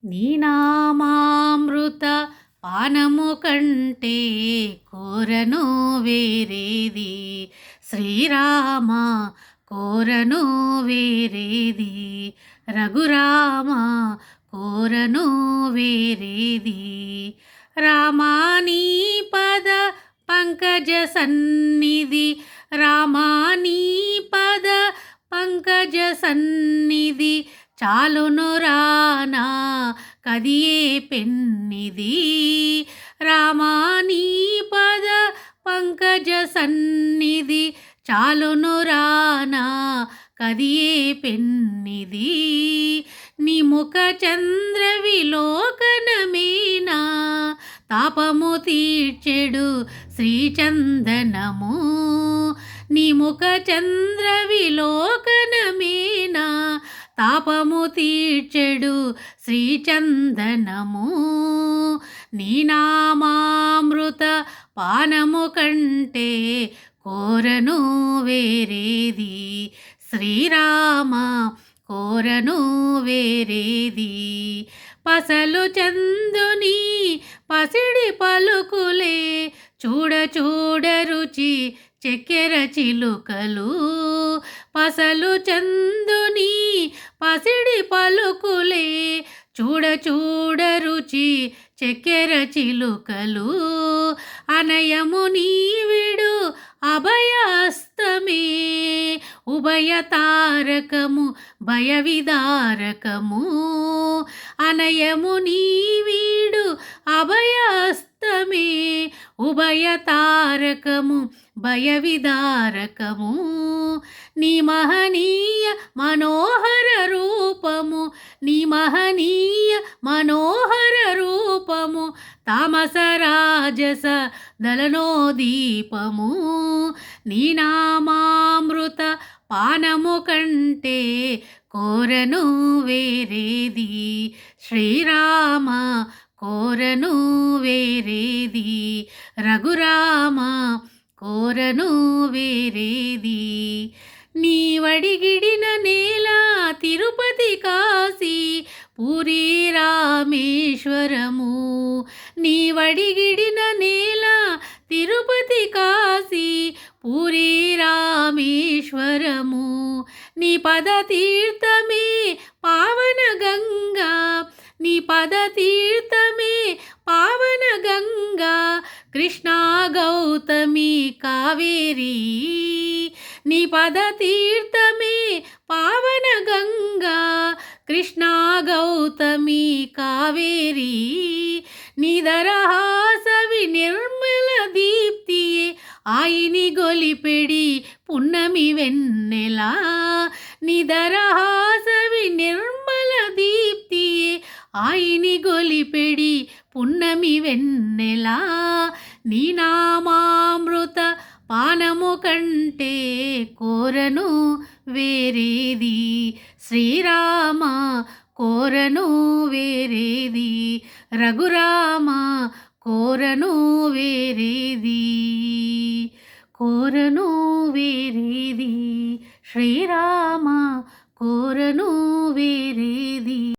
నీ నామామృత పానము కంటే కోరను వేరేది శ్రీరామ కోరను వేరేది రఘురామ కోరను వేరేది రామాని పద పంకజ సన్నిధి రామాని పద పంకజ సన్నిధి చాలును రానా కదియే పెన్నిది రామాని పద పంకజ సన్నిధి చాలును రానా కదియే పెన్నిది నీ ముఖ చంద్ర విలోకనమేనా తాపము తీర్చెడు శ్రీచందనము నీ ముఖ చంద్ర విలోకనమేనా తాపము తీర్చెడు శ్రీచందనము నీ నామామృత పానము కంటే కోరను వేరేది శ్రీరామ కోరను వేరేది పసలు చందుని పసిడి పలుకులే చూడ చూడ రుచి చక్కెర చిలుకలు పసలు చందుని పసిడి పలుకులే చూడ చూడ రుచి చక్కెర చిలుకలు అనయము నీవిడు అభయస్తమే ఉభయ తారకము భయ విదారకము అనయము నీవీడు అభయస్తమే ఉభయ తారకము భయ విదారకము నీ మహనీయ మనోహర రూపము నీ మహనీయ మనోహర రూపము తామస రాజస దళనోదీపము నీ నామామృత పానము కంటే కోరను వేరేది శ్రీరామ కోరను వేరేది రఘురామ కోరను వేరేది నీవడిగిడిన నేల తిరుపతి కాశీ పూరీ రామేశ్వరము నీవడిగిడిన నేల తిరుపతి కాశీ పూరీ రామేశ్వరము నీ పద తీర్థమే పావన గంగా నీ పద తీర్థమే పావన గంగా కృష్ణా గౌతమి కావేరి నీ పద తీర్థమే పావన గంగా కృష్ణా గౌతమి కావేరి నిదరహాసవి నిర్మల దీప్తియే ఆయిని గొలిపెడి పున్నమి వెన్నెలా నిదరహాసవి నిర్మల దీప్తియే ఆయిని గొలిపెడి పున్నమి వెన్నెలా నీ నామామృత పానము కంటే కోరను వేరేది శ్రీరామ కోరను వేరేది రఘురామ కోరను వేరేది కోరను వేరేది శ్రీరామ కోరను వేరేది